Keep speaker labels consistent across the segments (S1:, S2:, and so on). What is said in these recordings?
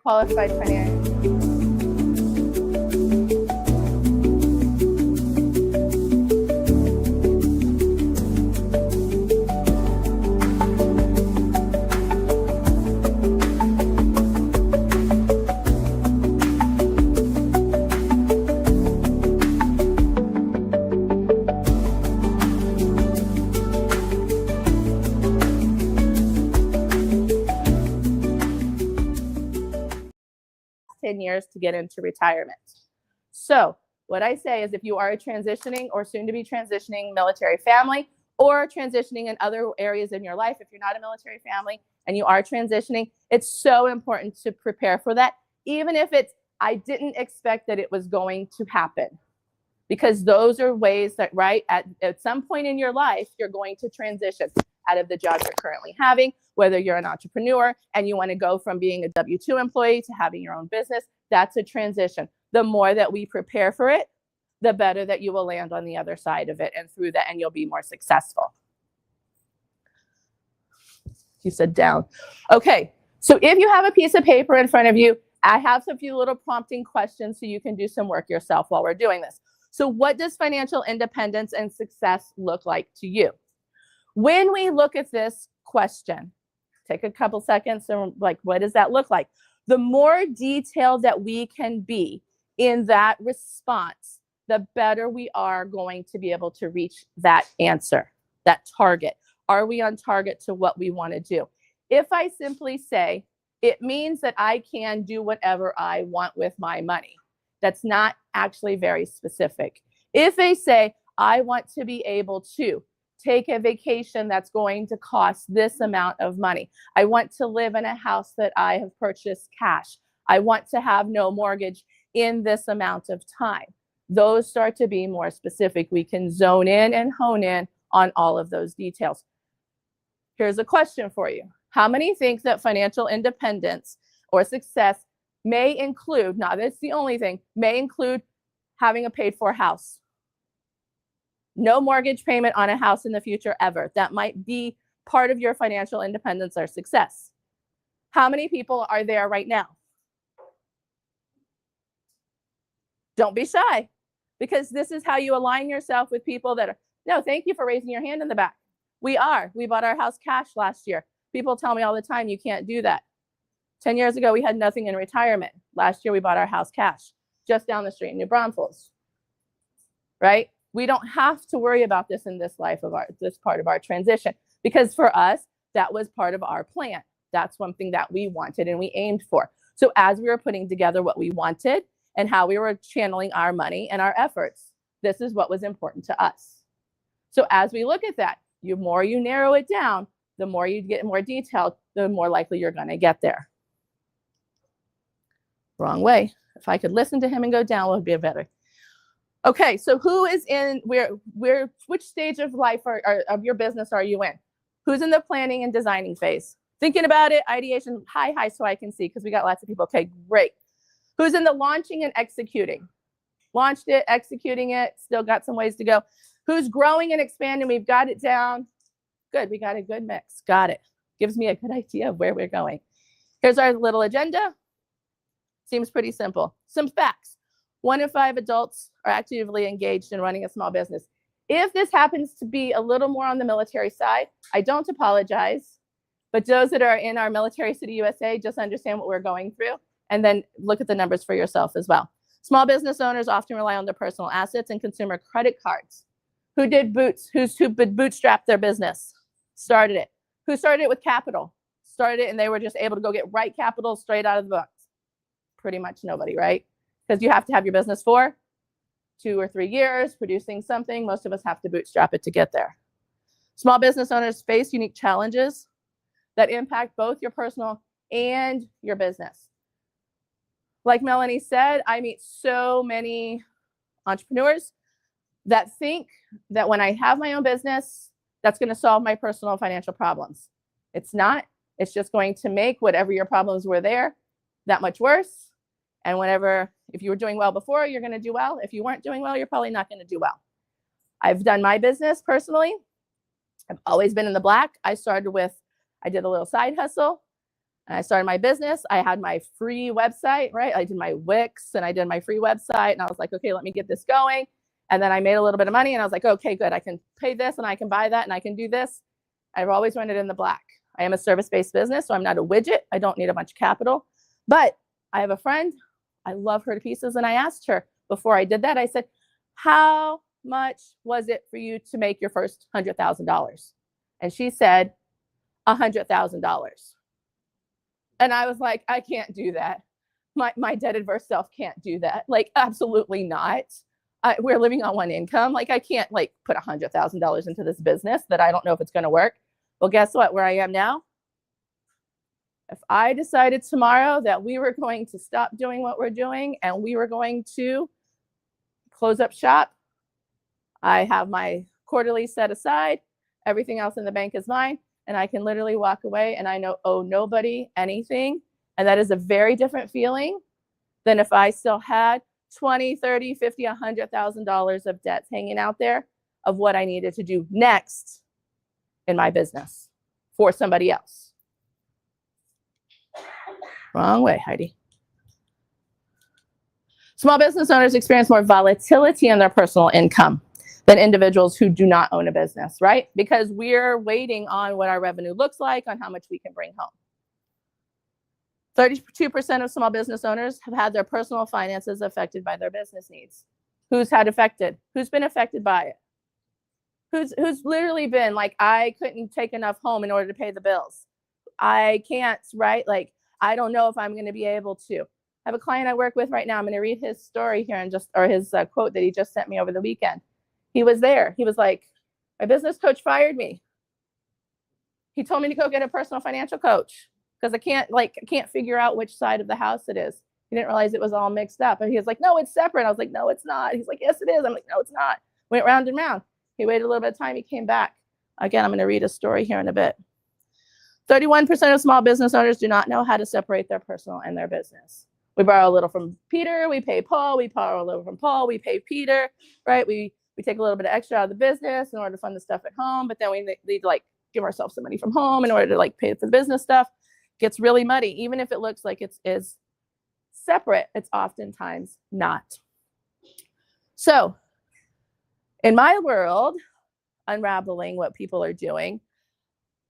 S1: qualified financial. 10 years to get into retirement. So what I say is if you are a transitioning or soon to be transitioning military family or transitioning in other areas in your life, if you're not a military family and you are transitioning, it's so important to prepare for that, even if it's, I didn't expect that it was going to happen. Because those are ways that, right, at some point in your life, you're going to transition out of the job you're currently having, whether you're an entrepreneur and you want to go from being a W-2 employee to having your own business, that's a transition. The more that we prepare for it, the better that you will land on the other side of it and through that, and you'll be more successful. You said down. Okay, so if you have a piece of paper in front of you, I have a few little prompting questions so you can do some work yourself while we're doing this. So what does financial independence and success look like to you? When we look at this question, take a couple seconds and like, what does that look like? The more detailed that we can be in that response, the better we are going to be able to reach that answer, that target. Are we on target to what we want to do? If I simply say, it means that I can do whatever I want with my money. That's not actually very specific. If they say, I want to be able to take a vacation that's going to cost this amount of money. I want to live in a house that I have purchased cash. I want to have no mortgage in this amount of time. Those start to be more specific. We can zone in and hone in on all of those details. Here's a question for you. How many think that financial independence or success may include, not that's the only thing, may include having a paid for house? No mortgage payment on a house in the future ever. That might be part of your financial independence or success. How many people are there right now? Don't be shy, because this is how you align yourself with people that are, no, thank you for raising your hand in the back. We bought our house cash last year. People tell me all the time, you can't do that. 10 years ago, we had nothing in retirement. Last year, we bought our house cash just down the street in New Braunfels, right? We don't have to worry about this in this life of this part of our transition, because for us, that was part of our plan. That's one thing that we wanted and we aimed for. So as we were putting together what we wanted and how we were channeling our money and our efforts, this is what was important to us. So as we look at that, the more you narrow it down, the more you get more detailed, the more likely you're going to get there. Wrong way. If I could listen to him and go down, it would be better. Okay, so who is in, which stage of life of your business are you in? Who's in the planning and designing phase? Thinking about it, ideation, hi, so I can see, because we got lots of people. Okay, great. Who's in the launching and executing? Launched it, executing it, still got some ways to go. Who's growing and expanding? We've got it down. Good, we got a good mix. Got it. Gives me a good idea of where we're going. Here's our little agenda. Seems pretty simple. Some facts. 1 in 5 adults are actively engaged in running a small business. If this happens to be a little more on the military side, I don't apologize. But those that are in our Military City USA, just understand what we're going through and then look at the numbers for yourself as well. Small business owners often rely on their personal assets and consumer credit cards. Who did boots? Who bootstrapped their business? Started it. Who started it with capital? Started it and they were just able to go get right capital straight out of the box. Pretty much nobody, right? Because you have to have your business for 2 or 3 years producing something. Most of us have to bootstrap it to get there. Small business owners face unique challenges that impact both your personal and your business. Like Melanie said, I meet so many entrepreneurs that think that when I have my own business, that's going to solve my personal financial problems. It's not. It's just going to make whatever your problems were there that much worse. And if you were doing well before, you're going to do well. If you weren't doing well, you're probably not going to do well. I've done my business personally. I've always been in the black. I did a little side hustle. And I started my business. I had my free website, right? I did my Wix and I did my free website. And I was like, okay, let me get this going. And then I made a little bit of money and I was like, okay, good. I can pay this and I can buy that and I can do this. I've always run it in the black. I am a service-based business, so I'm not a widget. I don't need a bunch of capital. But I have a friend. I love her to pieces. And I asked her before I did that, I said, how much was it for you to make your first $100,000? And she said, $100,000. And I was like, I can't do that. My dead adverse self can't do that. Like, absolutely not. We're living on one income. Like, I can't like put $100,000 into this business that I don't know if it's going to work. Well, guess what? Where I am now, if I decided tomorrow that we were going to stop doing what we're doing and we were going to close up shop, I have my quarterly set aside. Everything else in the bank is mine. And I can literally walk away and I owe nobody anything. And that is a very different feeling than if I still had $20, $30, $50, $100,000 of debts hanging out there of what I needed to do next in my business for somebody else. Wrong way, Heidi. Small business owners experience more volatility in their personal income than individuals who do not own a business, right? Because we're waiting on what our revenue looks like, on how much we can bring home. 32% of small business owners have had their personal finances affected by their business needs. Who's had affected? Who's been affected by it? Who's literally been like, I couldn't take enough home in order to pay the bills. I can't, right? Like, I don't know if I'm going to be able to. I have a client I work with right now. I'm going to read his story here and his quote that he just sent me over the weekend. He was there. He was like, my business coach fired me. He told me to go get a personal financial coach because I can't figure out which side of the house it is. He didn't realize it was all mixed up. And he was like, no, it's separate. I was like, no, it's not. He's like, yes, it is. I'm like, no, it's not. Went round and round. He waited a little bit of time. He came back. Again, I'm going to read a story here in a bit. 31% of small business owners do not know how to separate their personal and their business. We borrow a little from Peter. We pay Paul. We borrow a little from Paul. We pay Peter, right? We take a little bit of extra out of the business in order to fund the stuff at home, but then we need to like give ourselves some money from home in order to like pay for the business stuff. It gets really muddy. Even if it looks like it is separate, it's oftentimes not. So in my world, unraveling what people are doing,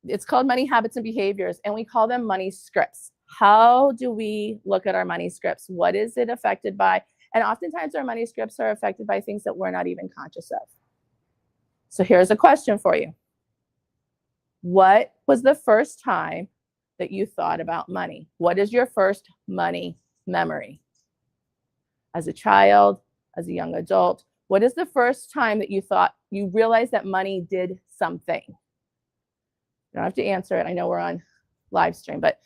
S1: it's called money habits and behaviors, and we call them money scripts. How do we look at our money scripts? What is it affected by? And oftentimes our money scripts are affected by things that we're not even conscious of. So here's a question for you. What was the first time that you thought about money? What is your first money memory? As a child, as a young adult, what is the first time that you realized that money did something? You don't have to answer it. I know we're on live stream, but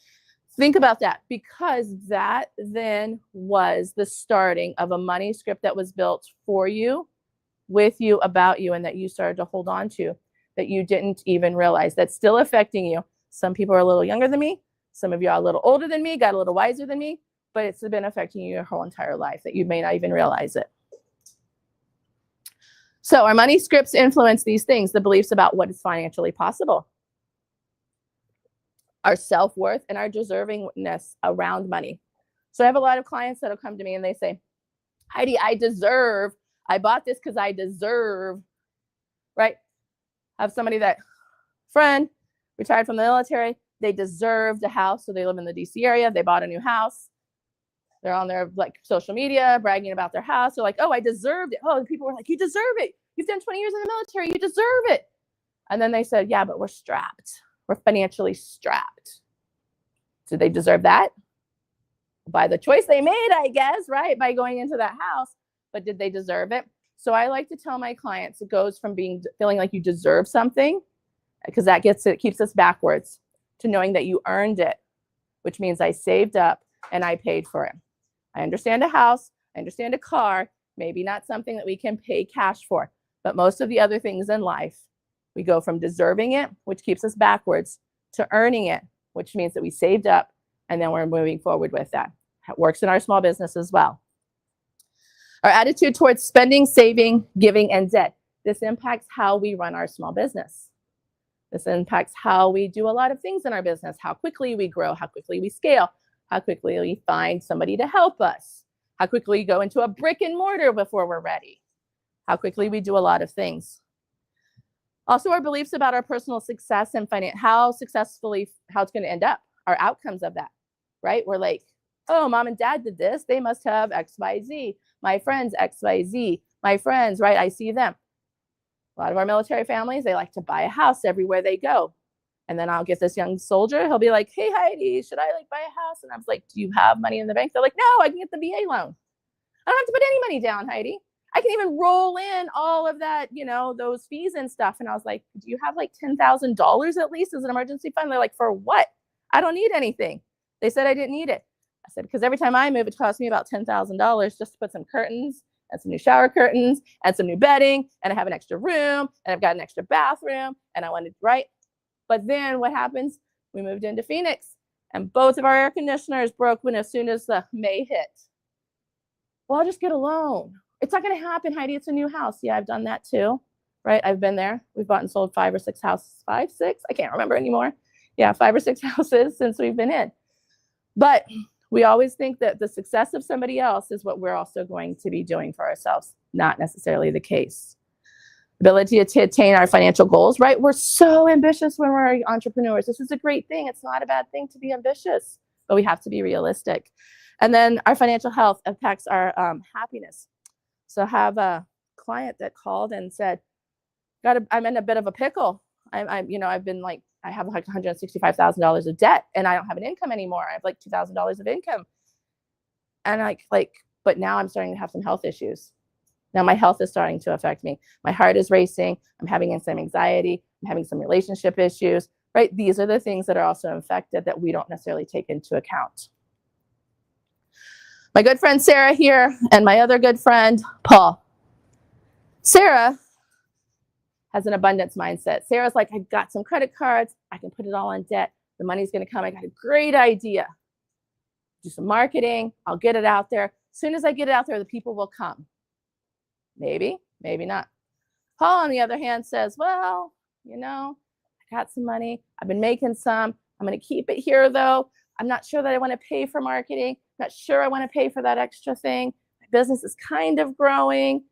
S1: think about that, because that then was the starting of a money script that was built for you, with you, about you, and that you started to hold on to, that you didn't even realize, that's still affecting you. Some people are a little younger than me. Some of you are a little older than me, got a little wiser than me, but it's been affecting you your whole entire life that you may not even realize it. So our money scripts influence these things, the beliefs about what is financially possible, our self-worth, and our deservingness around money. So I have a lot of clients that'll come to me and they say, Heidi, I bought this because I deserve, right? I have somebody friend, retired from the military, they deserved a house. So they live in the DC area. They bought a new house. They're on their like social media bragging about their house. They're like, oh, I deserved it. Oh, and people were like, you deserve it. You've done 20 years in the military. You deserve it. And then they said, yeah, but we're strapped. We're financially strapped. Did they deserve that? By the choice they made, I guess, right? By going into that house. But did they deserve it? So I like to tell my clients, it goes from feeling like you deserve something, because that keeps us backwards, to knowing that you earned it, which means I saved up and I paid for it. I understand a house. I understand a car. Maybe not something that we can pay cash for, but most of the other things in life, we go from deserving it, which keeps us backwards, to earning it, which means that we saved up and then we're moving forward with that. It works in our small business as well. Our attitude towards spending, saving, giving, and debt. This impacts how we run our small business. This impacts how we do a lot of things in our business, how quickly we grow, how quickly we scale, how quickly we find somebody to help us, how quickly we go into a brick and mortar before we're ready, how quickly we do a lot of things. Also, our beliefs about our personal success and how it's going to end up, our outcomes of that, right? We're like, oh, mom and dad did this. They must have X, Y, Z. My friends, X, Y, Z. My friends, right? I see them. A lot of our military families, they like to buy a house everywhere they go. And then I'll get this young soldier. He'll be like, hey, Heidi, should I buy a house? And I was like, do you have money in the bank? They're like, no, I can get the VA loan. I don't have to put any money down, Heidi. I can even roll in all of that, those fees and stuff. And I was like, do you have like $10,000 at least as an emergency fund? They're like, for what? I don't need anything. They said I didn't need it. I said, because every time I move, it costs me about $10,000 just to put some curtains and some new shower curtains and some new bedding. And I have an extra room and I've got an extra bathroom and I wanted, right? But then what happens? We moved into Phoenix and both of our air conditioners broke as soon as the May hit. Well, I'll just get a loan. It's not going to happen, Heidi. It's a new house. Yeah, I've done that too, right? I've been there. We've bought and sold 5 or 6 houses. 5, 6? I can't remember anymore. Yeah, 5 or 6 houses since we've been in. But we always think that the success of somebody else is what we're also going to be doing for ourselves. Not necessarily the case. Ability to attain our financial goals, right? We're so ambitious when we're entrepreneurs. This is a great thing. It's not a bad thing to be ambitious, but we have to be realistic. And then our financial health impacts our happiness. So I have a client that called and said, I'm in a bit of a pickle. I've been like, I have like $165,000 of debt and I don't have an income anymore. I have like $2,000 of income. And but now I'm starting to have some health issues. Now my health is starting to affect me. My heart is racing. I'm having some anxiety. I'm having some relationship issues, right? These are the things that are also affected that we don't necessarily take into account. My good friend Sarah here and my other good friend, Paul. Sarah has an abundance mindset. Sarah's like, I've got some credit cards. I can put it all on debt. The money's going to come. I got a great idea. Do some marketing. I'll get it out there. As soon as I get it out there, the people will come. Maybe, maybe not. Paul, on the other hand, says, well, I got some money. I've been making some. I'm going to keep it here, though. I'm not sure that I want to pay for marketing. Not sure I want to pay for that extra thing. My business is kind of growing.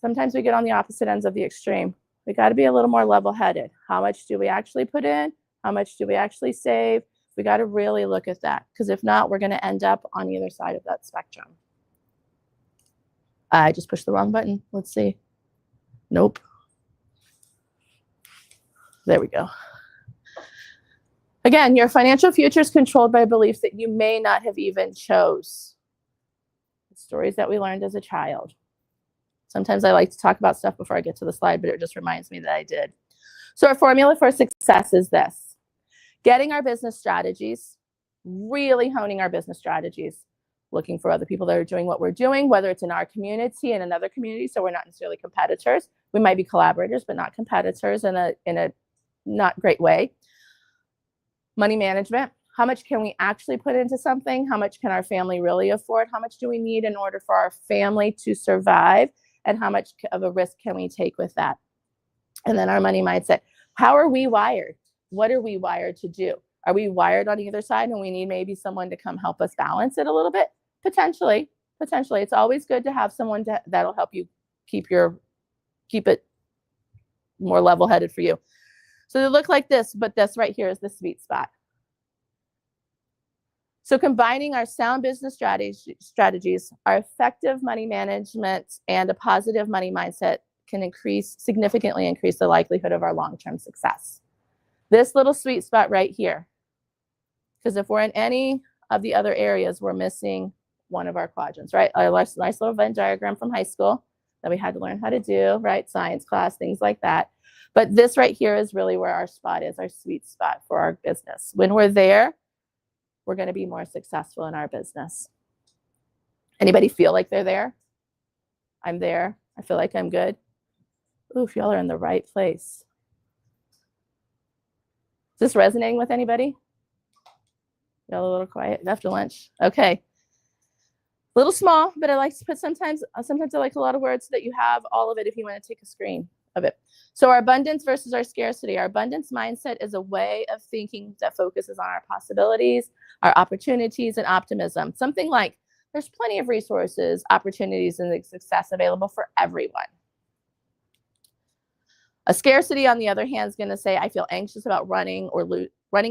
S1: Sometimes we get on the opposite ends of the extreme. We got to be a little more level-headed. How much do we actually put in? How much do we actually save? We got to really look at that, because if not, we're going to end up on either side of that spectrum. I just pushed the wrong button. Let's see. Nope. There we go. Again, your financial future is controlled by beliefs that you may not have even chose. Stories that we learned as a child. Sometimes I like to talk about stuff before I get to the slide, but it just reminds me that I did. So our formula for success is this: getting our business strategies, really honing our business strategies, looking for other people that are doing what we're doing, whether it's in our community, in another community, so we're not necessarily competitors. We might be collaborators, but not competitors in a not great way. Money management. How much can we actually put into something? How much can our family really afford? How much do we need in order for our family to survive? And how much of a risk can we take with that? And then our money mindset. How are we wired? What are we wired to do? Are we wired on either side and we need maybe someone to come help us balance it a little bit? Potentially. It's always good to have someone that'll help you keep it more level-headed for you. So they look like this, but this right here is the sweet spot. So combining our sound business strategies, our effective money management, and a positive money mindset can significantly increase the likelihood of our long-term success. This little sweet spot right here, because if we're in any of the other areas, we're missing one of our quadrants, right? Our nice little Venn diagram from high school that we had to learn how to do, right? Science class, things like that. But this right here is really where our spot is, our sweet spot for our business. When we're there, we're going to be more successful in our business. Anybody feel like they're there? I'm there. I feel like I'm good. Oof, y'all are in the right place. Is this resonating with anybody? Y'all a little quiet after lunch? Okay. A little small, but I like to put sometimes I like a lot of words so that you have all of it if you want to take a screen. of it. So our abundance versus our scarcity. Our abundance mindset is a way of thinking that focuses on our possibilities, our opportunities, and optimism. Something like there's plenty of resources, opportunities, and success available for everyone. A scarcity, on the other hand, is going to say, I feel anxious about running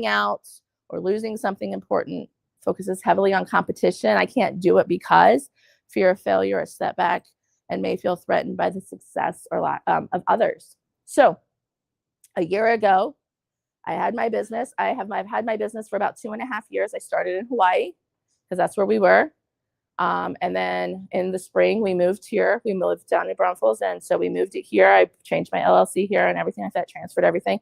S1: out or losing something important, focuses heavily on competition. I can't do it because fear of failure or setback, and may feel threatened by the success or lack of others. So a year ago, I had my business. I've had my business for about 2.5 years. I started in Hawaii because that's where we were. And then in the spring, we moved here. We moved down to Braunfels. And so we moved it here. I changed my LLC here and everything like that, transferred everything.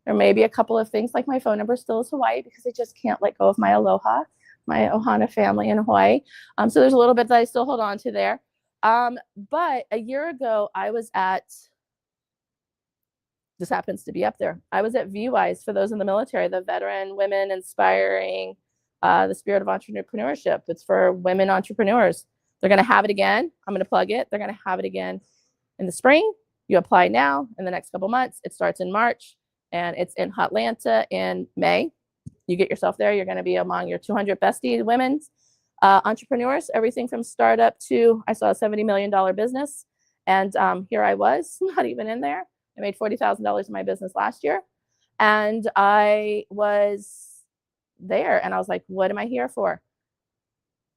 S1: There may be a couple of things like my phone number still is Hawaii because I just can't let go of my aloha, my Ohana family in Hawaii. So there's a little bit that I still hold on to there. But a year ago, I was at, this happens to be up there. I was at VWISE for those in the military, the Veteran Women Inspiring the Spirit of Entrepreneurship. It's for women entrepreneurs. They're going to have it again. I'm going to plug it. They're going to have it again in the spring. You apply now in the next couple months. It starts in March and it's in Atlanta in May. You get yourself there. You're going to be among your 200 bestie women's entrepreneurs, everything from startup to, I saw a $70 million business. And here I was, not even in there. I made $40,000 in my business last year. And I was there and I was like, what am I here for?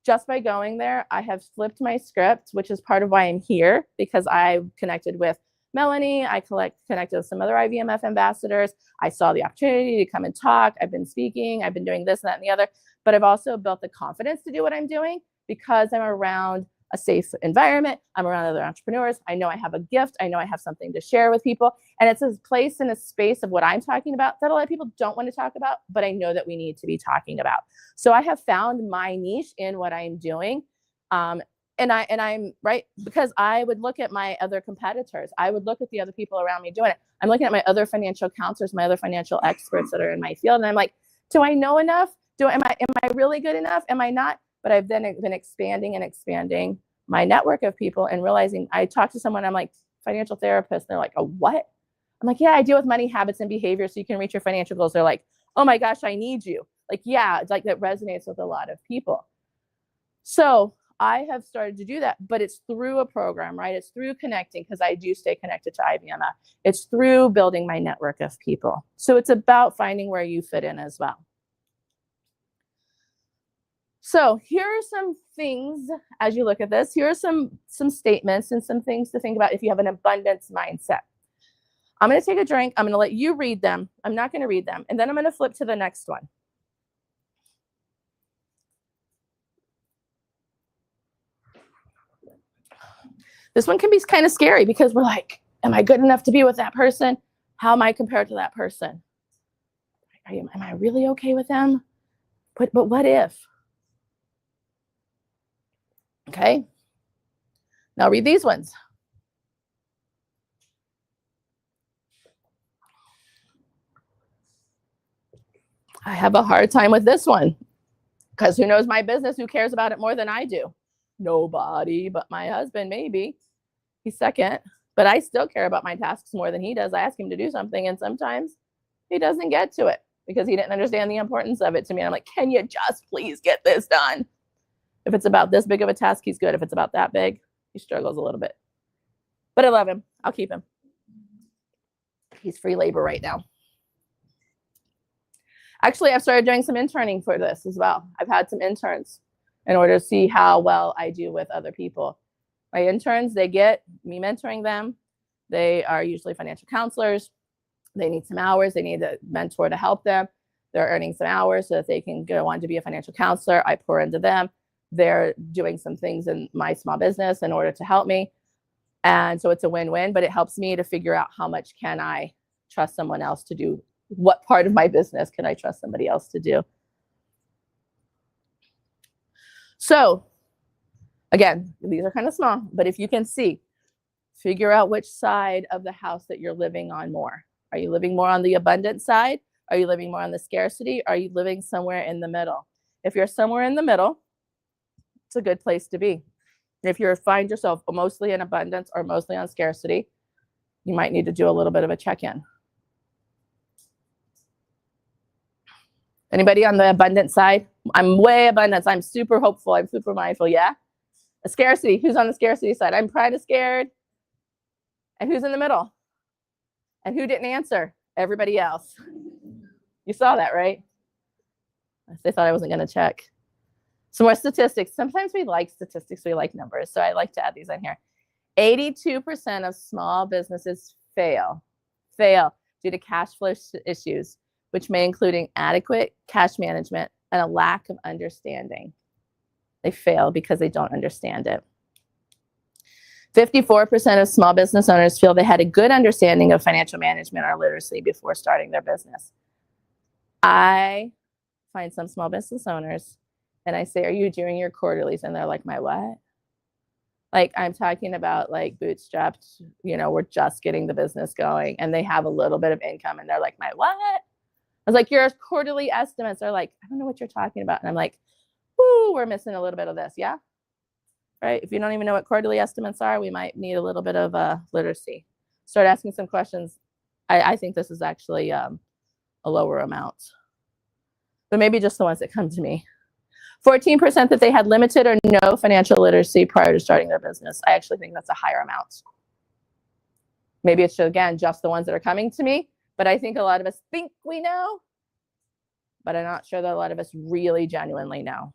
S1: Just by going there, I have flipped my script, which is part of why I'm here, because I connected with Melanie. I connected with some other IVMF ambassadors. I saw the opportunity to come and talk. I've been speaking. I've been doing this, that, and the other. But I've also built the confidence to do what I'm doing because I'm around a safe environment. I'm around other entrepreneurs. I know I have a gift. I know I have something to share with people. And it's a place and a space of what I'm talking about that a lot of people don't want to talk about, but I know that we need to be talking about. So I have found my niche in what I'm doing. And I'm right, because I would look at my other competitors. I would look at the other people around me doing it. I'm looking at my other financial counselors, my other financial experts that are in my field. And I'm like, do I know enough? Am I really good enough? Am I not? But I've then been expanding my network of people and realizing I talk to someone, I'm like, financial therapist. They're like, a what? I'm like, yeah, I deal with money habits and behavior so you can reach your financial goals. They're like, oh my gosh, I need you. Like, yeah, it's like that resonates with a lot of people. So I have started to do that, but it's through a program, right? It's through connecting because I do stay connected to IVMF. It's through building my network of people. So it's about finding where you fit in as well. So here are some things as you look at this. Here are some statements and some things to think about if you have an abundance mindset. I'm going to take a drink. I'm going to let you read them. I'm not going to read them. And then I'm going to flip to the next one. This one can be kind of scary because we're like, am I good enough to be with that person? How am I compared to that person? Am I really okay with them? But what if? Okay. Now read these ones. I have a hard time with this one because who knows my business? Who cares about it more than I do? Nobody but my husband, maybe. He's second, but I still care about my tasks more than he does. I ask him to do something and sometimes he doesn't get to it because he didn't understand the importance of it to me. And I'm like, can you just please get this done? If it's about this big of a task, he's good. If it's about that big, he struggles a little bit. But I love him. I'll keep him. He's free labor right now. Actually, I've started doing some interning for this as well. I've had some interns in order to see how well I do with other people. My interns, they get me mentoring them. They are usually financial counselors. They need some hours. They need a mentor to help them. They're earning some hours so that they can go on to be a financial counselor. I pour into them. They're doing some things in my small business in order to help me. And so it's a win-win, but it helps me to figure out how much can I trust someone else to do. What part of my business can I trust somebody else to do? So again, these are kind of small, but if you can see, figure out which side of the house that you're living on more. Are you living more on the abundance side? Are you living more on the scarcity? Are you living somewhere in the middle? If you're somewhere in the middle, it's a good place to be. If you find yourself mostly in abundance or mostly on scarcity, You might need to do a little bit of a check-in. Anybody on the abundance side? I'm way abundance. I'm super hopeful. I'm super mindful. Yeah? A scarcity. Who's on the scarcity side? I'm kind of scared. And who's in the middle? And who didn't answer? Everybody else. You saw that, right? They thought I wasn't going to check. Some more statistics. Sometimes we like statistics. We like numbers. So I like to add these in here. 82% of small businesses fail due to cash flow issues, which may include inadequate cash management and a lack of understanding. They fail because they don't understand it. 54% of small business owners feel they had a good understanding of financial management or literacy before starting their business. I find some small business owners and I say, are you doing your quarterlies? And they're like, my what? Like, I'm talking about like bootstrapped, we're just getting the business going and they have a little bit of income and they're like, my what? I was like, your quarterly estimates. They're like, I don't know what you're talking about. And I'm like, whoo, we're missing a little bit of this. Yeah. Right. If you don't even know what quarterly estimates are, we might need a little bit of literacy. Start asking some questions. I think this is actually a lower amount, but maybe just the ones that come to me. 14% that they had limited or no financial literacy prior to starting their business. I actually think that's a higher amount. Maybe it's, again, just the ones that are coming to me, but I think a lot of us think we know, but I'm not sure that a lot of us really genuinely know.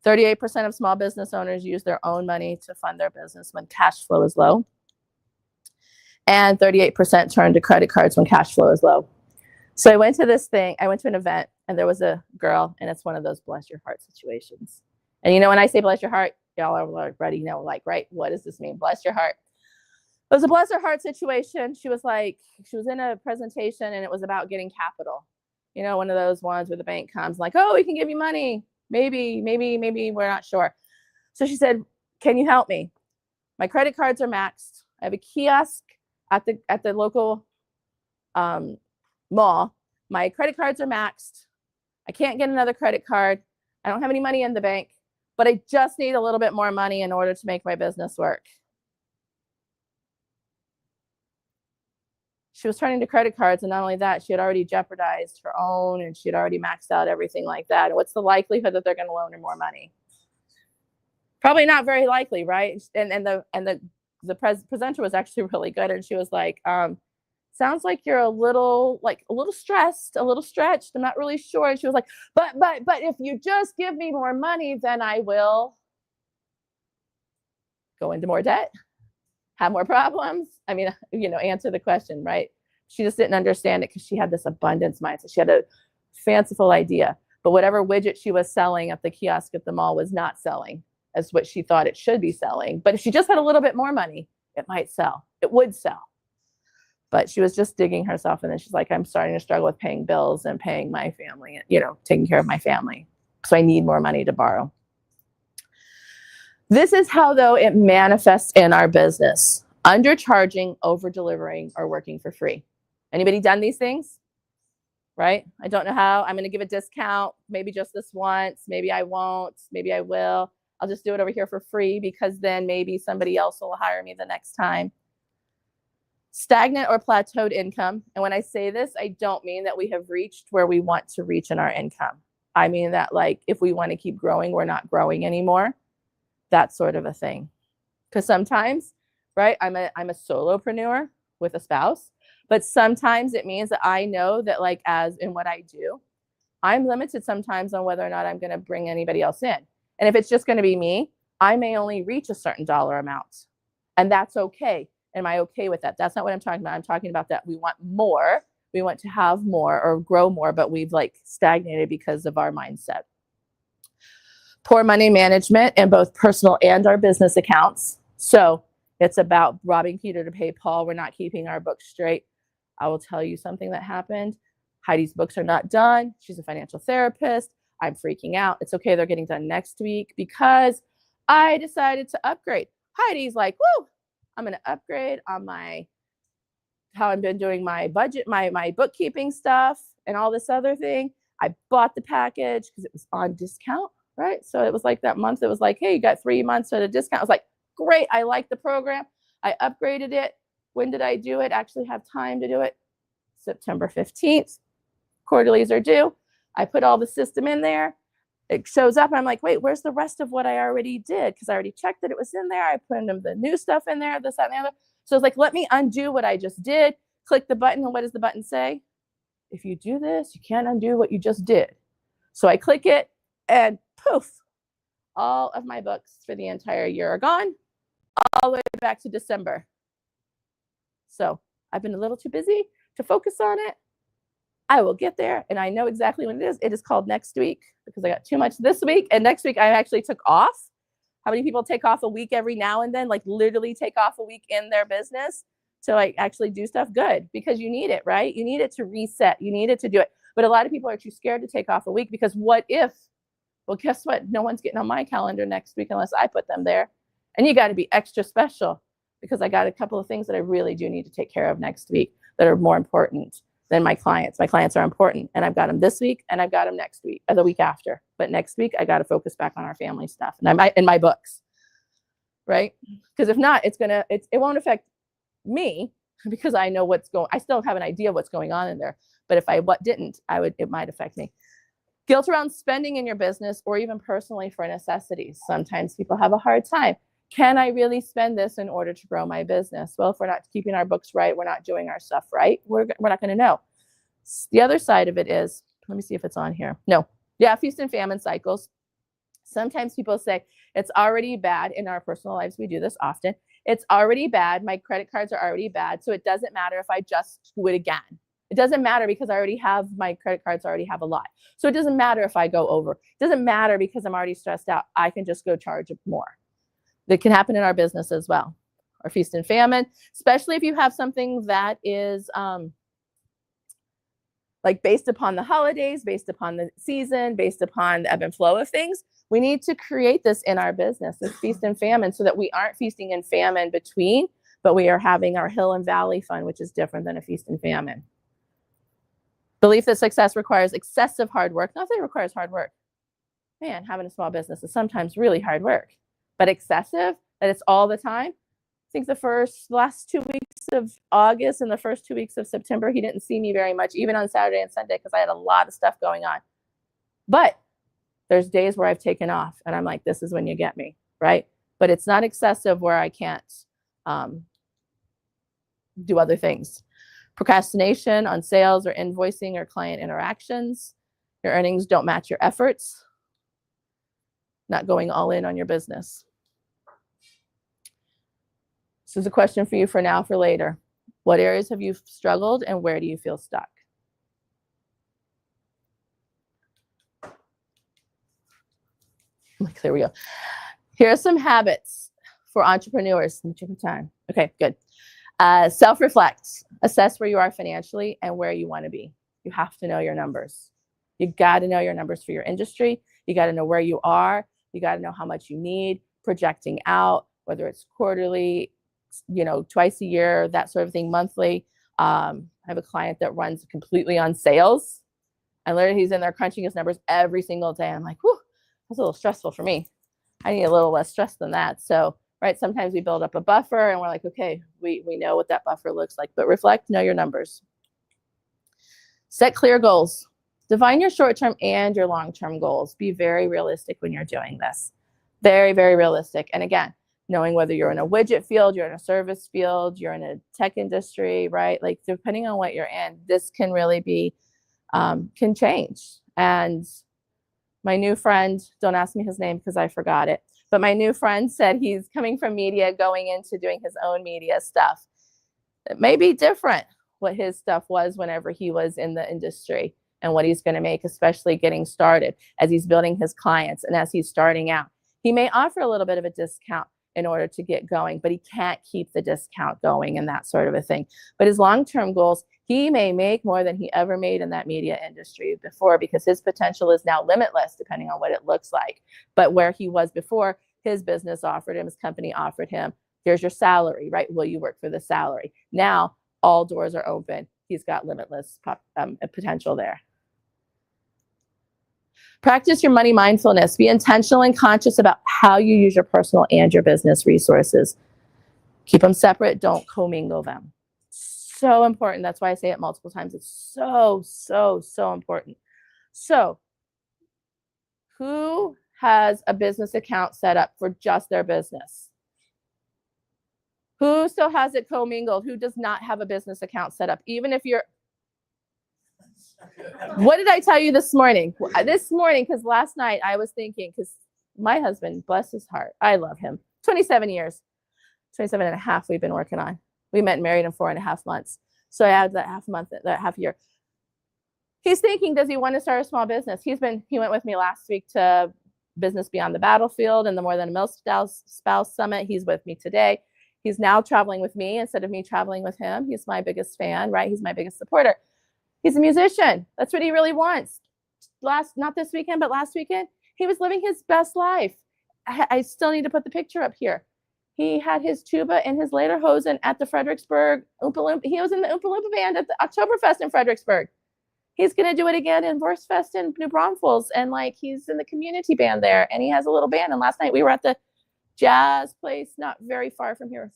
S1: 38% of small business owners use their own money to fund their business when cash flow is low. And 38% turn to credit cards when cash flow is low. So I went to an event, and there was a girl, and it's one of those bless your heart situations. And when I say bless your heart, y'all are already know, like, right, what does this mean? Bless your heart. It was a bless her heart situation. She was in a presentation, and it was about getting capital. One of those ones where the bank comes like, oh, we can give you money. Maybe, we're not sure. So she said, can you help me? My credit cards are maxed. I have a kiosk at the local mall. My credit cards are maxed. I can't get another credit card. I don't have any money in the bank, but I just need a little bit more money in order to make my business work. She was turning to credit cards, and not only that, she had already jeopardized her own, and she had already maxed out everything like that. And what's the likelihood that they're going to loan her more money? Probably not very likely, right? And the presenter was actually really good, and she was like, sounds like you're a little stressed, a little stretched. I'm not really sure. And she was like, but if you just give me more money, then I will go into more debt, have more problems. I mean, answer the question, right? She just didn't understand it because she had this abundance mindset. She had a fanciful idea, but whatever widget she was selling at the kiosk at the mall was not selling as what she thought it should be selling. But if she just had a little bit more money, it might sell. It would sell. But she was just digging herself. And then she's like, I'm starting to struggle with paying bills and paying my family, taking care of my family. So I need more money to borrow. This is how, though, it manifests in our business. Undercharging, over-delivering, or working for free. Anybody done these things? Right? I don't know how. I'm going to give a discount. Maybe just this once. Maybe I won't. Maybe I will. I'll just do it over here for free because then maybe somebody else will hire me the next time. Stagnant or plateaued income. And when I say this, I don't mean that we have reached where we want to reach in our income. I mean that, like, if we want to keep growing, we're not growing anymore. That sort of a thing. Because sometimes, right, I'm a solopreneur with a spouse, but sometimes it means that I know that, like, as in what I do, I'm limited sometimes on whether or not I'm going to bring anybody else in. And if it's just going to be me, I may only reach a certain dollar amount. And that's okay. Am I okay with that? That's not what I'm talking about. I'm talking about that we want more. We want to have more or grow more, but we've stagnated because of our mindset. Poor money management in both personal and our business accounts. So it's about robbing Peter to pay Paul. We're not keeping our books straight. I will tell you something that happened. Heidi's books are not done. She's a financial therapist. I'm freaking out. It's okay. They're getting done next week because I decided to upgrade. Heidi's like, woo, I'm going to upgrade on how I've been doing my budget, my bookkeeping stuff and all this other thing. I bought the package because it was on discount, right? So it was like that month. It was like, hey, you got 3 months at a discount. I was like, great. I like the program. I upgraded it. When did I do it? Actually have time to do it? September 15th. Quarterlies are due. I put all the system in there. It shows up and I'm like, wait, where's the rest of what I already did? Because I already checked that it was in there. I put in the new stuff in there, this, that, and the other. So it's like, let me undo what I just did. Click the button, and what does the button say? If you do this, you can't undo what you just did. So I click it, and poof, all of my books for the entire year are gone, all the way back to December. So I've been a little too busy to focus on it. I will get there, and I know exactly when it is. It is called next week because I got too much this week, and next week I actually took off. How many people take off a week every now and then, like literally take off a week in their business to like actually do stuff? Good, because you need it, right? You need it to reset. You need it to do it. But a lot of people are too scared to take off a week because what if? Well, guess what? No one's getting on my calendar next week unless I put them there. And you got to be extra special because I got a couple of things that I really do need to take care of next week that are more important than my clients. My clients are important, and I've got them this week, and I've got them next week, or the week after. But next week, I got to focus back on our family stuff and in my books, right? Because if not, it won't affect me because I know what's going. I still have an idea of what's going on in there. But if I didn't, it might affect me. Guilt around spending in your business or even personally for necessities. Sometimes people have a hard time. Can I really spend this in order to grow my business? Well, if we're not keeping our books right, we're not doing our stuff right, we're not going to know. The other side of it is, let me see if it's on here. No. Yeah, feast and famine cycles. Sometimes people say, it's already bad. In our personal lives, we do this often. It's already bad. My credit cards are already bad. So it doesn't matter if I just do it again. It doesn't matter because I already have my credit cards already have a lot. So it doesn't matter if I go over. It doesn't matter because I'm already stressed out. I can just go charge more. That can happen in our business as well, or feast and famine, especially if you have something that is like based upon the holidays, based upon the season, based upon the ebb and flow of things. We need to create this in our business, this feast and famine, so that we aren't feasting and famine between, but we are having our hill and valley fun, which is different than a feast and famine. Belief that success requires excessive hard work. Not that it requires hard work. Man, having a small business is sometimes really hard work. But excessive, that it's all the time. I think the last 2 weeks of August and the first 2 weeks of September, he didn't see me very much, even on Saturday and Sunday, because I had a lot of stuff going on. But there's days where I've taken off, and I'm like, this is when you get me, right? But it's not excessive where I can't do other things. Procrastination on sales or invoicing or client interactions. Your earnings don't match your efforts. Not going all in on your business. This is a question for you for now, for later. What areas have you struggled and where do you feel stuck? There we go. Here are some habits for entrepreneurs. Let me check the time. Okay, good. Self-reflect. Assess where you are financially and where you want to be. You have to know your numbers. You got to know your numbers for your industry. You got to know where you are. You got to know how much you need, projecting out, whether it's quarterly, twice a year, that sort of thing, monthly. I have a client that runs completely on sales. And literally he's in there crunching his numbers every single day. I'm like, whew, that's a little stressful for me. I need a little less stress than that. So, right, sometimes we build up a buffer and we're like, okay, we know what that buffer looks like. But reflect, know your numbers. Set clear goals. Define your short-term and your long-term goals. Be very realistic when you're doing this. Very, very realistic. And again, knowing whether you're in a widget field, you're in a service field, you're in a tech industry, right? Like depending on what you're in, this can really be, can change. And my new friend, don't ask me his name because I forgot it, but my new friend said he's coming from media, going into doing his own media stuff. It may be different what his stuff was whenever he was in the industry and what he's going to make, especially getting started as he's building his clients and as he's starting out. He may offer a little bit of a discount in order to get going, but he can't keep the discount going and that sort of a thing. But his long-term goals, he may make more than he ever made in that media industry before because his potential is now limitless depending on what it looks like. But where he was before, his business offered him, his company offered him, here's your salary, right? Will you work for the salary? Now all doors are open. He's got limitless potential there. Practice your money mindfulness. Be intentional and conscious about how you use your personal and your business resources. Keep them separate. Don't commingle them. So important. That's why I say it multiple times. It's so, so, so important. So who has a business account set up for just their business? Who still has it commingled? Who does not have a business account set up? Even if you're, what did I tell you this morning? This morning, because last night I was thinking, because my husband, bless his heart, I love him. 27 years, 27 and a half we've been working on. We met and married in 4.5 months. So I added that half year. He's thinking, does he want to start a small business? He went with me last week to Business Beyond the Battlefield and the More Than a Mill Spouse Summit. He's with me today. He's now traveling with me instead of me traveling with him. He's my biggest fan, right? He's my biggest supporter. He's a musician. That's what he really wants. Not this weekend, but last weekend, he was living his best life. I still need to put the picture up here. He had his tuba and his lederhosen at the Fredericksburg Oompa Loompa. He was in the Oompa Loompa band at the Oktoberfest in Fredericksburg. He's going to do it again in Vorstfest in New Braunfels. And like, he's in the community band there and he has a little band. And last night we were at the jazz place, not very far from here.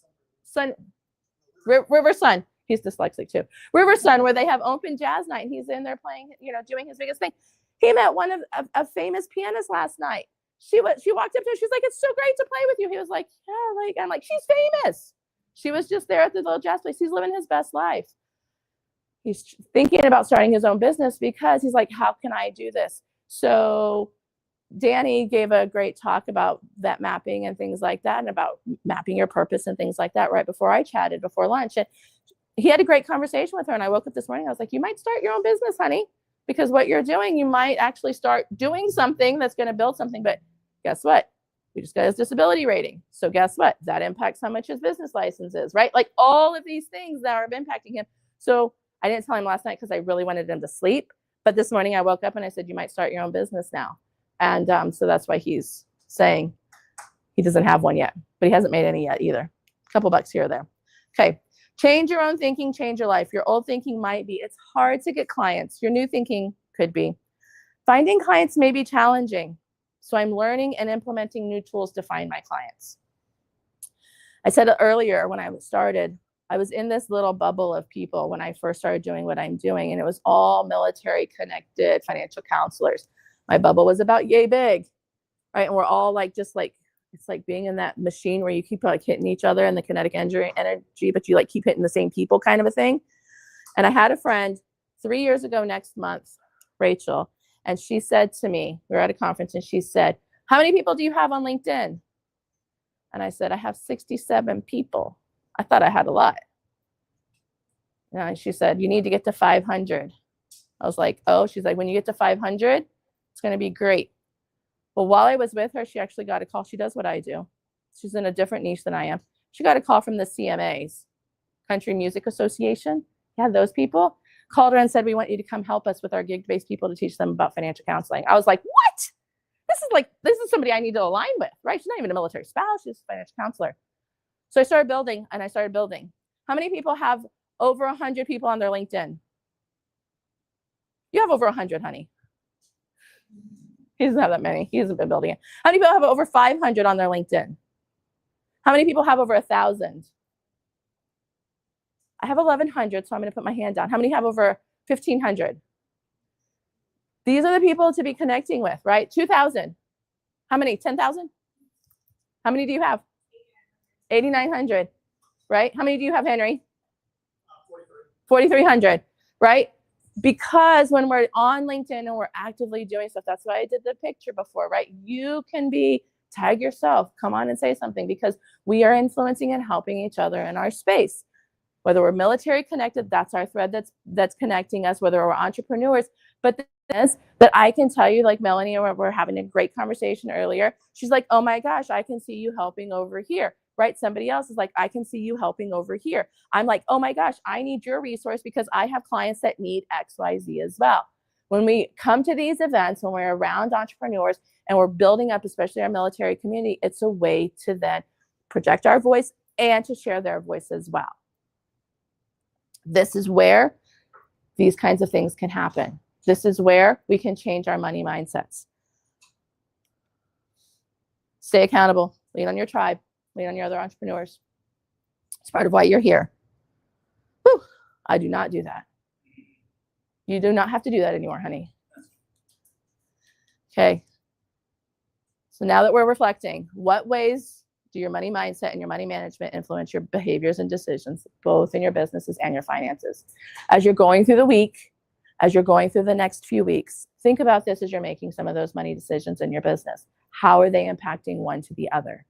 S1: River Sun. He's dyslexic too. River Sun, where they have open jazz night. He's in there playing, doing his biggest thing. He met one of a famous pianist last night. She walked up to him. She's like, it's so great to play with you. He was like, yeah, I'm like, she's famous. She was just there at the little jazz place. He's living his best life. He's thinking about starting his own business because he's like, how can I do this? So Danny gave a great talk about that mapping and things like that, and about mapping your purpose and things like that right before I chatted before lunch. And he had a great conversation with her. And I woke up this morning. I was like, you might start your own business, honey, because what you're doing, you might actually start doing something that's going to build something. But guess what? We just got his disability rating. So guess what? That impacts how much his business license is, right? Like all of these things that are impacting him. So I didn't tell him last night because I really wanted him to sleep. But this morning I woke up and I said, you might start your own business now. And so that's why he's saying he doesn't have one yet, but he hasn't made any yet either. A couple bucks here or there. Okay. Change your own thinking, change your life. Your old thinking might be, it's hard to get clients. Your new thinking could be, finding clients may be challenging. So I'm learning and implementing new tools to find my clients. I said it earlier when I started, I was in this little bubble of people when I first started doing what I'm doing, and it was all military connected financial counselors. My bubble was about yay big, right? And we're all like, just like, it's like being in that machine where you keep like hitting each other in the kinetic energy, but you like keep hitting the same people kind of a thing. And I had a friend 3 years ago next month, Rachel, and she said to me, we were at a conference, and she said, how many people do you have on LinkedIn? And I said, I have 67 people. I thought I had a lot. And she said, you need to get to 500. I was like, oh, she's like, when you get to 500, it's going to be great. Well, while I was with her, she actually got a call. She does what I do. She's in a different niche than I am. She got a call from the CMAs, Country Music Association. Yeah, those people called her and said, we want you to come help us with our gig-based people to teach them about financial counseling. I was like, what? This is somebody I need to align with, right? She's not even a military spouse. She's a financial counselor. So I started building. How many people have over 100 people on their LinkedIn? You have over 100, honey. He doesn't have that many. He hasn't been building it. How many people have over 500 on their LinkedIn? How many people have over 1,000? I have 1,100, so I'm going to put my hand down. How many have over 1,500? These are the people to be connecting with, right? 2,000. How many? 10,000? How many do you have? 8,900, right? How many do you have, Henry? 4,300, right? Because when we're on LinkedIn and we're actively doing stuff, that's why I did the picture before, right? You can tag yourself, come on and say something, because we are influencing and helping each other in our space. Whether we're military connected, that's our thread that's connecting us, whether we're entrepreneurs. But the thing is that I can tell you, like Melanie, we're having a great conversation earlier. She's like, oh my gosh, I can see you helping over here. Right? Somebody else is like, I can see you helping over here. I'm like, oh my gosh, I need your resource because I have clients that need XYZ as well. When we come to these events, when we're around entrepreneurs and we're building up, especially our military community, it's a way to then project our voice and to share their voice as well. This is where these kinds of things can happen. This is where we can change our money mindsets. Stay accountable, lean on your tribe. Lean on your other entrepreneurs. It's part of why you're here. Whew, I do not do that. You do not have to do that anymore, honey. Okay. So now that we're reflecting, what ways do your money mindset and your money management influence your behaviors and decisions, both in your businesses and your finances? As you're going through the week, as you're going through the next few weeks, think about this as you're making some of those money decisions in your business. How are they impacting one to the other?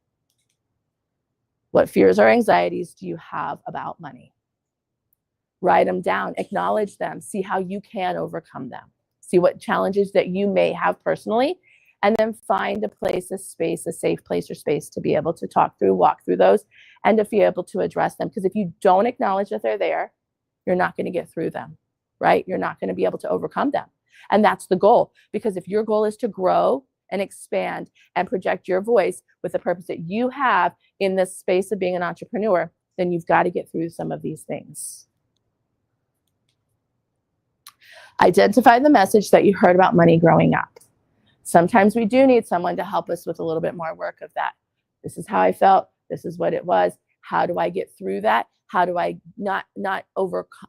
S1: What fears or anxieties do you have about money? Write them down, acknowledge them, see how you can overcome them. See what challenges that you may have personally, and then find a place, a space, a safe place or space to be able to talk through, walk through those, and to be able to address them. Because if you don't acknowledge that they're there, you're not going to get through them, right? You're not going to be able to overcome them. And that's the goal. Because if your goal is to grow and expand and project your voice with the purpose that you have in this space of being an entrepreneur, then you've got to get through some of these things. Identify the message that you heard about money growing up. Sometimes we do need someone to help us with a little bit more work of that. This is how I felt. This is what it was. How do I get through that? How do I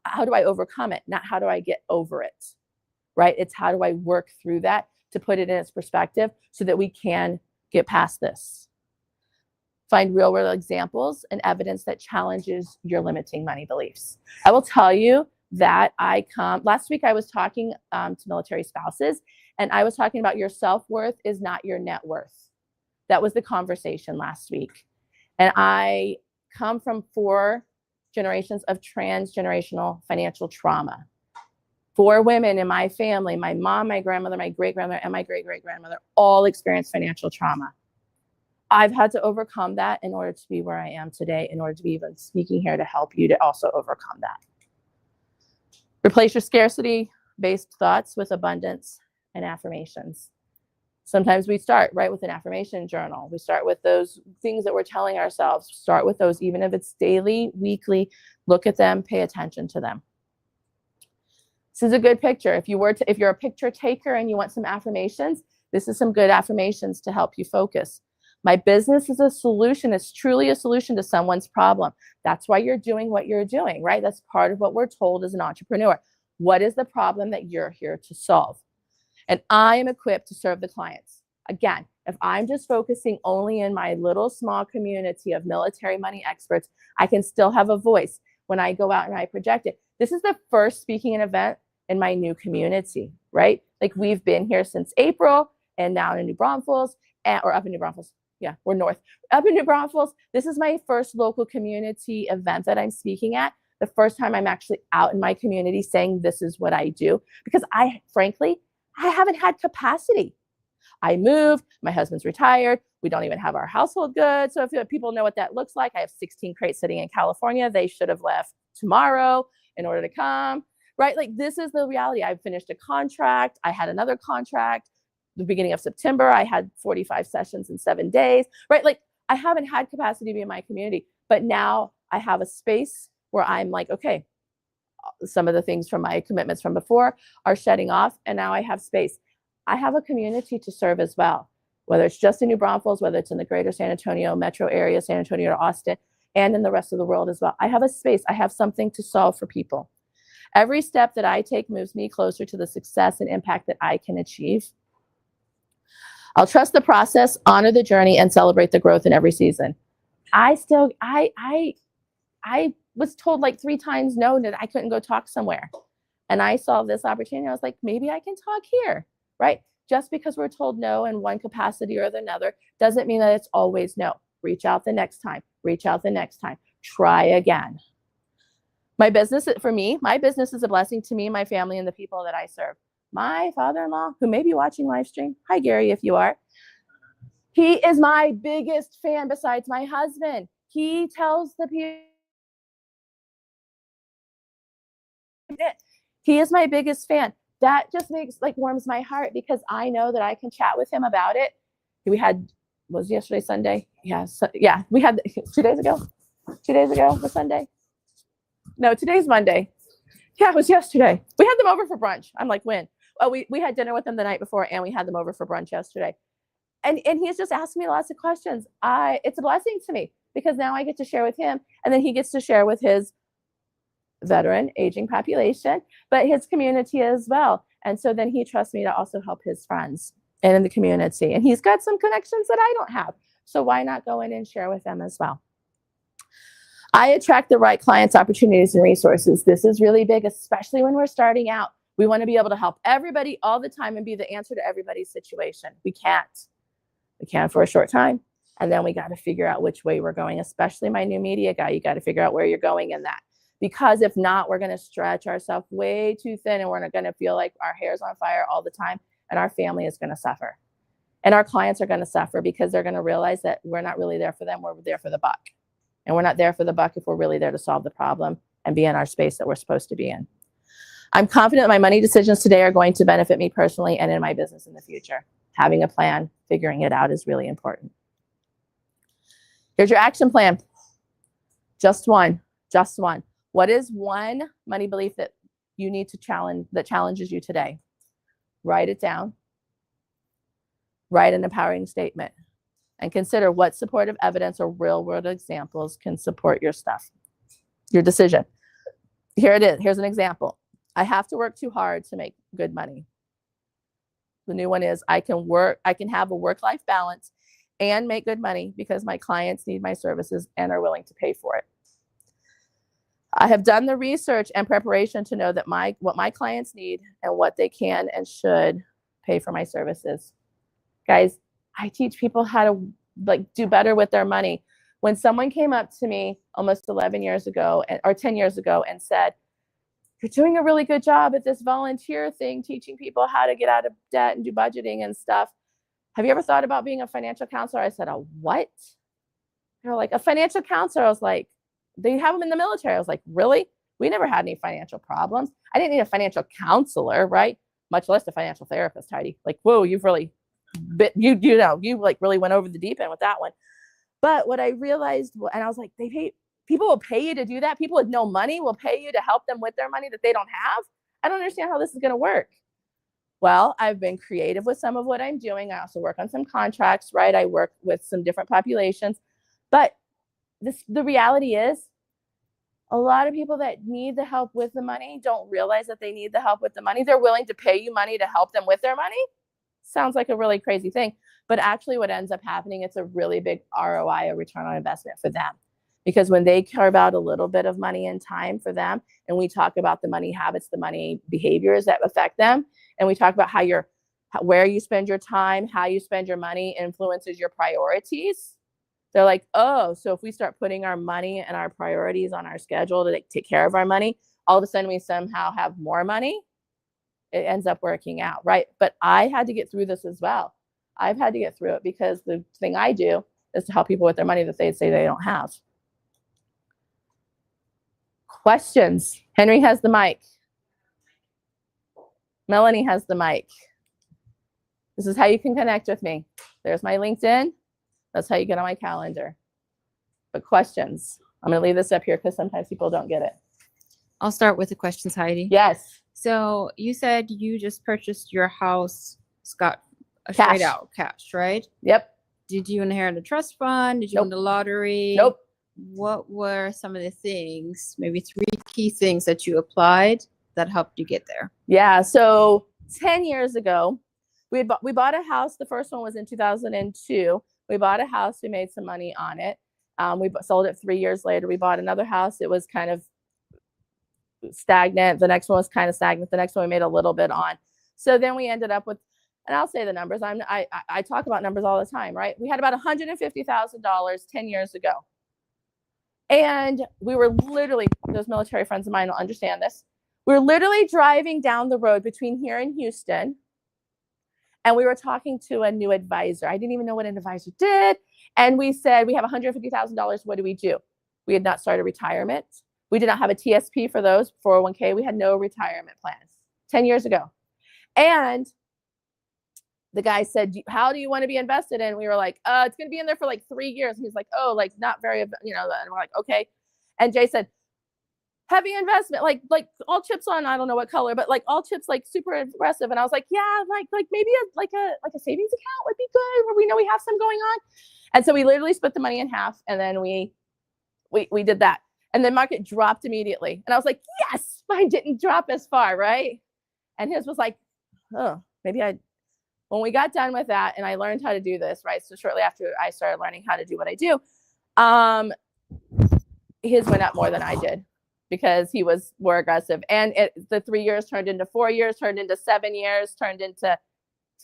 S1: how do I overcome it? Not how do I get over it, right? It's how do I work through that to put it in its perspective so that we can get past this. Find real world examples and evidence that challenges your limiting money beliefs. I will tell you that last week I was talking to military spouses, and I was talking about your self-worth is not your net worth. That was the conversation last week. And I come from 4 generations of transgenerational financial trauma. 4 women in my family, my mom, my grandmother, my great-grandmother, and my great-great-grandmother all experienced financial trauma. I've had to overcome that in order to be where I am today, in order to be even speaking here to help you to also overcome that. Replace your scarcity-based thoughts with abundance and affirmations. Sometimes we start right with an affirmation journal. We start with those things that we're telling ourselves. Start with those, even if it's daily, weekly. Look at them, pay attention to them. This is a good picture. If you're a picture taker and you want some affirmations, this is some good affirmations to help you focus. My business is a solution. It's truly a solution to someone's problem. That's why you're doing what you're doing, right? That's part of what we're told as an entrepreneur. What is the problem that you're here to solve? And I am equipped to serve the clients. Again, if I'm just focusing only in my little small community of military money experts, I can still have a voice when I go out and I project it. This is the first speaking event in my new community, right? Like we've been here since April and now in New Braunfels, or up in New Braunfels. Yeah, we're north. Up in New Braunfels, this is my first local community event that I'm speaking at. The first time I'm actually out in my community saying this is what I do. Because frankly, I haven't had capacity. I moved, my husband's retired, we don't even have our household goods. So if people know what that looks like, I have 16 crates sitting in California. They should have left tomorrow in order to come, right? Like this is the reality. I finished a contract. I had another contract. The beginning of September, I had 45 sessions in 7 days, right? Like I haven't had capacity to be in my community, but now I have a space where I'm like, okay, some of the things from my commitments from before are shedding off, and now I have space. I have a community to serve as well, whether it's just in New Braunfels, whether it's in the greater San Antonio metro area, San Antonio or Austin, and in the rest of the world as well. I have a space. I have something to solve for people. Every step that I take moves me closer to the success and impact that I can achieve. I'll trust the process, honor the journey, and celebrate the growth in every season. I was told like 3 times no that I couldn't go talk somewhere. And I saw this opportunity. I was like, maybe I can talk here, right? Just because we're told no in one capacity or another doesn't mean that it's always no. Reach out the next time. Reach out the next time. Try again. My business is a blessing to me, my family, and the people that I serve. My father-in-law, who may be watching live stream, hi Gary, if you are, he is my biggest fan besides my husband. He tells the people, he is my biggest fan. That just warms my heart because I know that I can chat with him about it. Was yesterday Sunday? Yeah, we had 2 days ago. 2 days ago was Sunday. No, today's Monday. Yeah, it was yesterday. We had them over for brunch. I'm like, when? Oh, we had dinner with them the night before, and we had them over for brunch yesterday. And he's just asking me lots of questions. It's a blessing to me because now I get to share with him, and then he gets to share with his veteran aging population, but his community as well. And so then he trusts me to also help his friends and in the community. And he's got some connections that I don't have. So why not go in and share with them as well? I attract the right clients, opportunities, and resources. This is really big, especially when we're starting out. We want to be able to help everybody all the time and be the answer to everybody's situation. We can't. We can for a short time. And then we got to figure out which way we're going, especially my new media guy. You got to figure out where you're going in that. Because if not, we're going to stretch ourselves way too thin, and we're going to feel like our hair's on fire all the time, and our family is going to suffer. And our clients are going to suffer because they're going to realize that we're not really there for them. We're there for the buck. And we're not there for the buck if we're really there to solve the problem and be in our space that we're supposed to be in. I'm confident my money decisions today are going to benefit me personally and in my business in the future. Having a plan, figuring it out is really important. Here's your action plan. Just one. Just one. What is one money belief that you need to challenge, that challenges you today? Write it down. Write an empowering statement. And consider what supportive evidence or real-world examples can support your stuff, your decision. Here it is. Here's an example. I have to work too hard to make good money. The new one is I can have a work-life balance and make good money because my clients need my services and are willing to pay for it. I have done the research and preparation to know that what my clients need and what they can and should pay for my services. Guys, I teach people how to do better with their money. When someone came up to me almost 11 years ago or 10 years ago and said, "You're doing a really good job at this volunteer thing, teaching people how to get out of debt and do budgeting and stuff. Have you ever thought about being a financial counselor?" I said, "A what?" They were like, "A financial counselor." I was like, "They have them in the military." I was like, "Really? We never had any financial problems. I didn't need a financial counselor, right? Much less a financial therapist, Heidi." Like, whoa, you've really you really went over the deep end with that one. But what I realized, and I was like, people will pay you to do that. People with no money will pay you to help them with their money that they don't have. I don't understand how this is going to work. Well, I've been creative with some of what I'm doing. I also work on some contracts, right? I work with some different populations. But the reality is, a lot of people that need the help with the money don't realize that they need the help with the money. They're willing to pay you money to help them with their money. Sounds like a really crazy thing. But actually what ends up happening, it's a really big ROI, a return on investment for them. Because when they carve out a little bit of money and time for them, and we talk about the money habits, the money behaviors that affect them, and we talk about where you spend your time, how you spend your money influences your priorities. They're like, oh, so if we start putting our money and our priorities on our schedule to take care of our money, all of a sudden we somehow have more money. It ends up working out, right? But I had to get through this as well. I've had to get through it because the thing I do is to help people with their money that they say they don't have. Questions? Henry has the mic. Melanie has the mic. This is how you can connect with me. There's my LinkedIn. That's how you get on my calendar. But questions? I'm going to leave this up here because sometimes people don't get it.
S2: I'll start with the questions, Heidi.
S1: Yes.
S2: So you said you just purchased your house, Scott,
S1: Cash.
S2: straight out cash, right?
S1: Yep.
S2: Did you inherit a trust fund? Did you win the lottery?
S1: Nope.
S2: What were some of the things, maybe 3 key things that you applied that helped you get there?
S1: Yeah. So 10 years ago, we bought a house. The first one was in 2002. We bought a house. We made some money on it. We sold it 3 years later. We bought another house. It was kind of stagnant. The next one was kind of stagnant. The next one we made a little bit on. So then we ended up with, and I'll say the numbers. I talk about numbers all the time, right? We had about $150,000 10 years ago. And we were literally, those military friends of mine will understand this. We were literally driving down the road between here and Houston. And we were talking to a new advisor. I didn't even know what an advisor did. And we said, we have $150,000. What do we do? We had not started retirement. We did not have a TSP for those, 401k. We had no retirement plans 10 years ago. And the guy said, how do you want to be invested in? We were like, it's going to be in there for like 3 years. And he's like, oh, like not very, and we're like, okay. And Jay said, heavy investment, like all chips on, I don't know what color, but like all chips, like super aggressive. And I was like, yeah, like maybe a savings account would be good where we know we have some going on. And so we literally split the money in half, and then we did that. And the market dropped immediately. And I was like, yes, mine didn't drop as far, right? And his was like, oh, maybe when we got done with that and I learned how to do this, right? So shortly after I started learning how to do what I do, his went up more than I did because he was more aggressive. And the 3 years turned into 4 years, turned into 7 years, turned into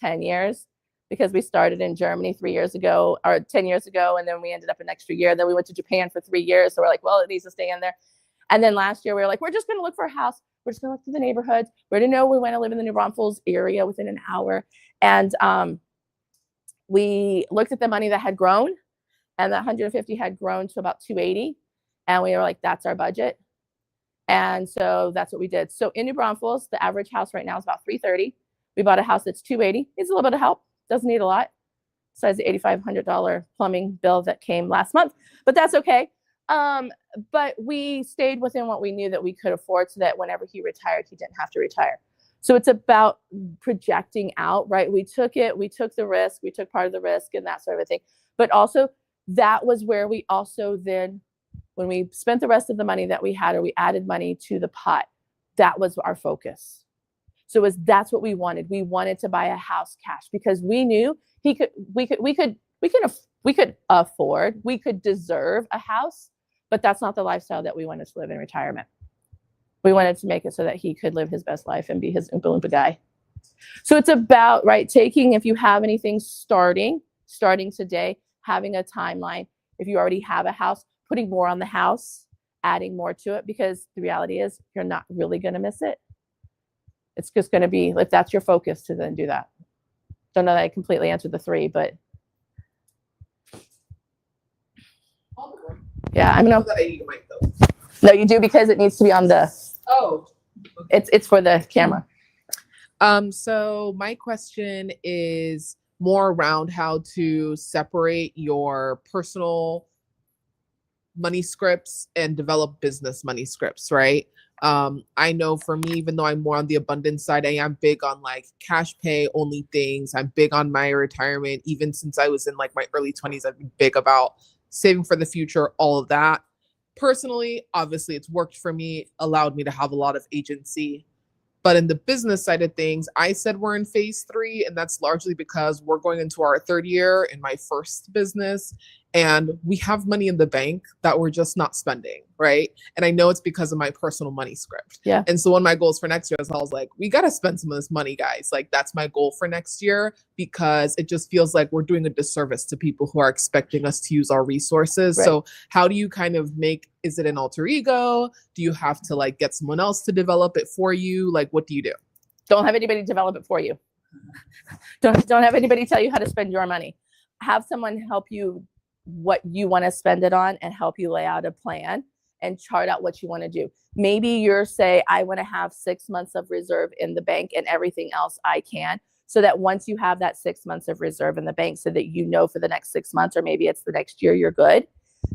S1: 10 years. Because we started in Germany 3 years ago or 10 years ago, and then we ended up an extra year. Then we went to Japan for 3 years. So we're like, well, it needs to stay in there. And then last year we were like, we're just going to look for a house. We're just going to look through the neighborhoods. We already know we want to live in the New Braunfels area within an hour. And we looked at the money that had grown, and that 150 had grown to about 280. And we were like, that's our budget. And so that's what we did. So in New Braunfels, the average house right now is about 330. We bought a house that's 280. Needs a little bit of help. Doesn't need a lot, besides the $8,500 plumbing bill that came last month, but that's okay. But we stayed within what we knew that we could afford so that whenever he retired, he didn't have to retire. So it's about projecting out, right? We took the risk, we took part of the risk and that sort of a thing. But also that was where we also then, when we spent the rest of the money that we had, or we added money to the pot, that was our focus. So that's what we wanted. We wanted to buy a house cash because we knew we could afford, we could deserve a house, but that's not the lifestyle that we wanted to live in retirement. We wanted to make it so that he could live his best life and be his Oompa Loompa guy. So it's about, right, taking, if you have anything starting today, having a timeline. If you already have a house, putting more on the house, adding more to it, because the reality is you're not really going to miss it. It's just going to be, if that's your focus, to then do that. Don't know that I completely answered the three, but yeah, I'm gonna.
S3: I need a mic though.
S1: No, you do, because it needs to be on the.
S3: Oh,
S1: It's for the camera.
S3: So my question is more around how to separate your personal money scripts and develop business money scripts, right? I know for me, even though I'm more on the abundance side, I am big on like cash pay only things. I'm big on my retirement. Even since I was in like my early 20s, I've been big about saving for the future, all of that. Personally, obviously it's worked for me, allowed me to have a lot of agency. But in the business side of things, I said we're in phase 3, and that's largely because we're going into our 3rd year in my first business, and we have money in the bank that we're just not spending, right? And I know it's because of my personal money script.
S1: Yeah.
S3: And so one of my goals for next year is I was like, we got to spend some of this money, guys. Like, that's my goal for next year, because it just feels like we're doing a disservice to people who are expecting us to use our resources.
S1: Right.
S3: So how do you kind of is it an alter ego? Do you have to like get someone else to develop it for you? Like, what do you do?
S1: Don't have anybody develop it for you. Don't have anybody tell you how to spend your money. Have someone help you what you want to spend it on and help you lay out a plan and chart out what you want to do. Maybe you're say, I want to have 6 months of reserve in the bank and everything else I can. So that once you have that 6 months of reserve in the bank, so that you know for the next 6 months, or maybe it's the next year, you're good,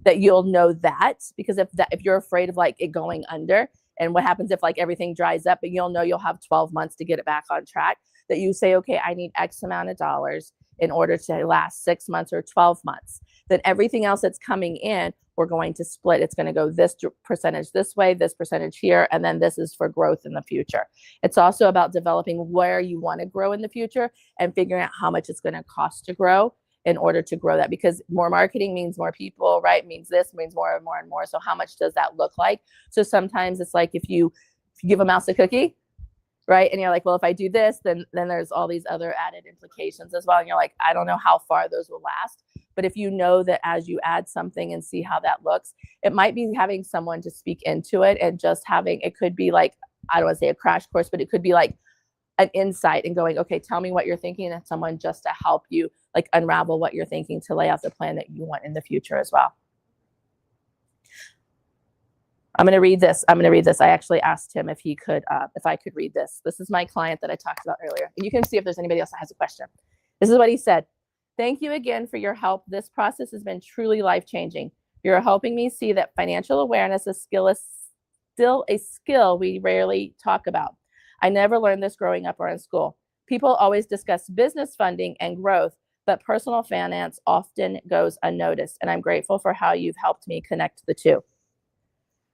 S1: that you'll know that. Because if you're afraid of like it going under, and what happens if like everything dries up, but you'll know you'll have 12 months to get it back on track, that you say, okay, I need X amount of dollars in order to last 6 months or 12 months. Then everything else that's coming in, we're going to split. It's going to go this percentage this way, this percentage here, and then this is for growth in the future. It's also about developing where you want to grow in the future and figuring out how much it's going to cost to grow in order to grow that, because more marketing means more people, right? Means this, means more and more and more. So how much does that look like? So sometimes it's like if you give a mouse a cookie, right? And you're like, well, if I do this, then there's all these other added implications as well. And you're like, I don't know how far those will last. But if you know that as you add something and see how that looks, it might be having someone to speak into it, and just having, it could be like, I don't want to say a crash course, but it could be like an insight and going, okay, tell me what you're thinking, and someone just to help you like unravel what you're thinking to lay out the plan that you want in the future as well. I'm going to read this. I actually asked him if he could, if I could read this. This is my client that I talked about earlier. And you can see if there's anybody else that has a question. This is what he said. Thank you again for your help. This process has been truly life-changing. You're helping me see that financial awareness is still a skill we rarely talk about. I never learned this growing up or in school. People always discuss business funding and growth, but personal finance often goes unnoticed. And I'm grateful for how you've helped me connect the two.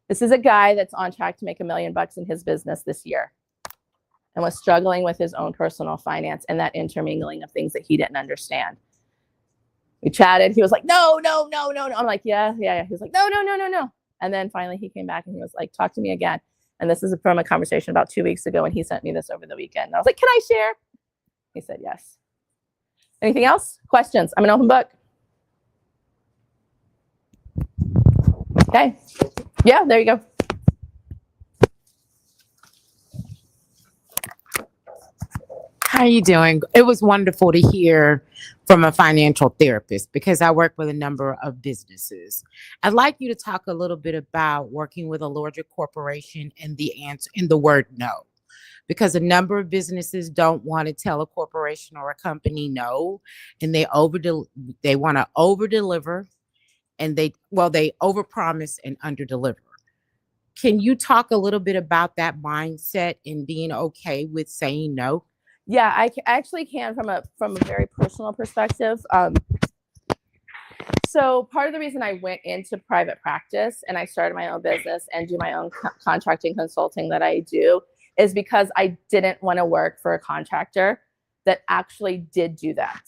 S1: This is a guy that's on track to make $1 million in his business this year and was struggling with his own personal finance and that intermingling of things that he didn't understand. We chatted. He was like, no. I'm like, yeah. He was like, no. And then finally he came back and he was like, talk to me again. And this is from a conversation about 2 weeks ago. And he sent me this over the weekend. And I was like, can I share? He said, yes. Anything else? Questions? I'm an open book. Okay. Yeah, there you go.
S4: How are you doing? It was wonderful to hear from a financial therapist because I work with a number of businesses. I'd like you to talk a little bit about working with a larger corporation and the answer in the word no. Because a number of businesses don't want to tell a corporation or a company no, and they want to over deliver, and they overpromise and underdeliver. Can you talk a little bit about that mindset and being okay with saying no?
S1: Yeah, I actually can from a very personal perspective. So part of the reason I went into private practice and I started my own business and do my own contracting consulting that I do is because I didn't want to work for a contractor that actually did do that.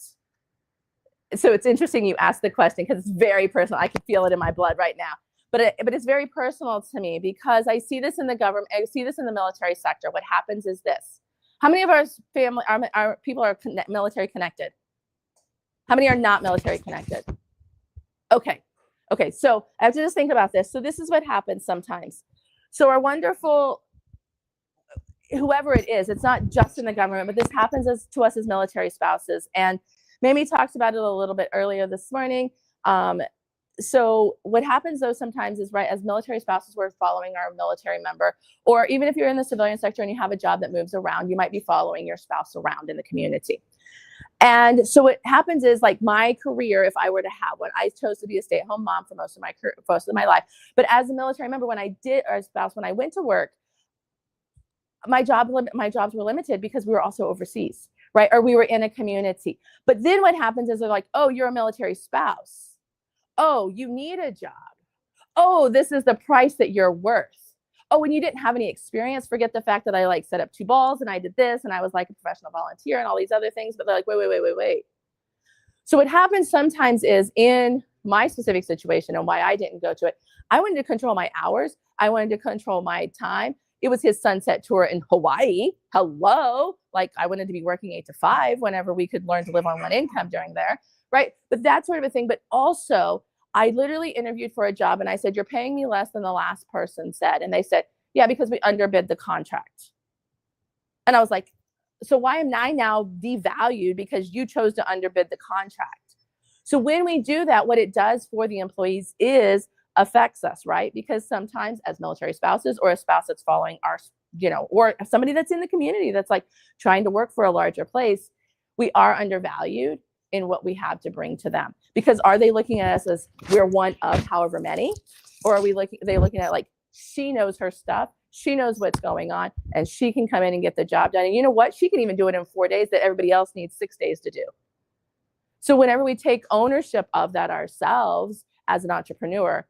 S1: So it's interesting you asked the question because it's very personal. I can feel it in my blood right now. But it's very personal to me because I see this in the government. I see this in the military sector. What happens is this. How many of our family, our people are military connected? How many are not military connected? Okay. So I have to just think about this. So this is what happens sometimes. So our wonderful, whoever it is, it's not just in the government, but this happens to us as military spouses. And Mamie talked about it a little bit earlier this morning. So what happens though sometimes is, right, as military spouses, we're following our military member, or even if you're in the civilian sector and you have a job that moves around, you might be following your spouse around in the community. And so what happens is, like, my career, if I were to have one, I chose to be a stay-at-home mom for most of my life. But as a military member, when I went to work, my jobs were limited because we were also overseas, right? Or we were in a community. But then what happens is they're like, oh, you're a military spouse. Oh, you need a job. Oh, this is the price that you're worth. Oh, and you didn't have any experience. Forget the fact that I set up 2 balls and I did this and I was like a professional volunteer and all these other things. But they're like, wait. So what happens sometimes is, in my specific situation and why I didn't go to it, I wanted to control my hours. I wanted to control my time. It was his sunset tour in Hawaii. Hello. Like, I wanted to be working 8 to 5 whenever we could learn to live on one income during there. Right. But that sort of a thing. But also, I literally interviewed for a job and I said, you're paying me less than the last person said. And they said, yeah, because we underbid the contract. And I was like, so why am I now devalued because you chose to underbid the contract? So when we do that, what it does for the employees is affects us, right? Because sometimes as military spouses, or a spouse that's following our, or somebody that's in the community that's like trying to work for a larger place, we are undervalued in what we have to bring to them. Because are they looking at us as we're one of however many? Or are they looking at, like, she knows her stuff, she knows what's going on, and she can come in and get the job done. And you know what? She can even do it in 4 days that everybody else needs 6 days to do. So whenever we take ownership of that ourselves as an entrepreneur,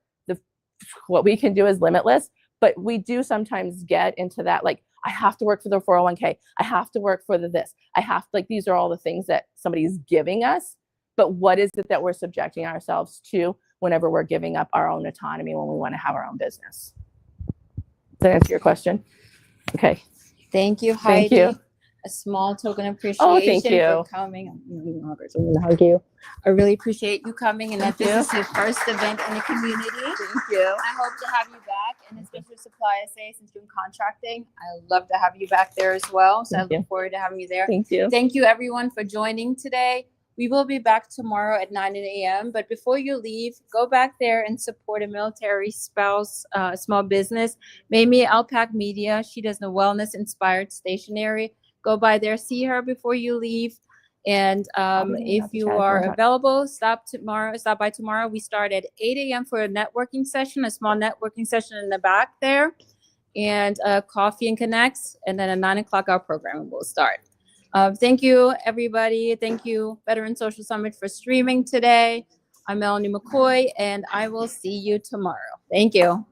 S1: what we can do is limitless. But we do sometimes get into that, like, I have to work for the 401k. I have to work for this. These are all the things that somebody's giving us. But what is it that we're subjecting ourselves to whenever we're giving up our own autonomy when we want to have our own business? Does that answer your question? Okay.
S2: Thank you, Heidi.
S1: Thank you.
S2: A small token of appreciation for coming. I'm going to hug you. I really appreciate you coming, and that this is your first event in the community.
S1: Thank you.
S2: I hope to have you back, and especially Supply SA, since you're in contracting. I love to have you back there as well. So I look forward to having you there.
S1: Thank you.
S2: Thank you, everyone, for joining today. We will be back tomorrow at 9 a.m. But before you leave, go back there and support a military spouse small business. Mamie Alpac Media. She does the wellness-inspired stationery. Go by there, see her before you leave. And if you are available, stop by tomorrow. We start at 8 a.m. for a networking session, a small networking session in the back there, and coffee and connects. And then at 9 o'clock, our program will start. Thank you, everybody. Thank you, Veteran Social Summit, for streaming today. I'm Melanie McCoy, and I will see you tomorrow. Thank you.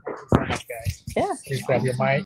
S5: Thank you so much, guys.
S1: Yeah.
S5: Please grab your mic.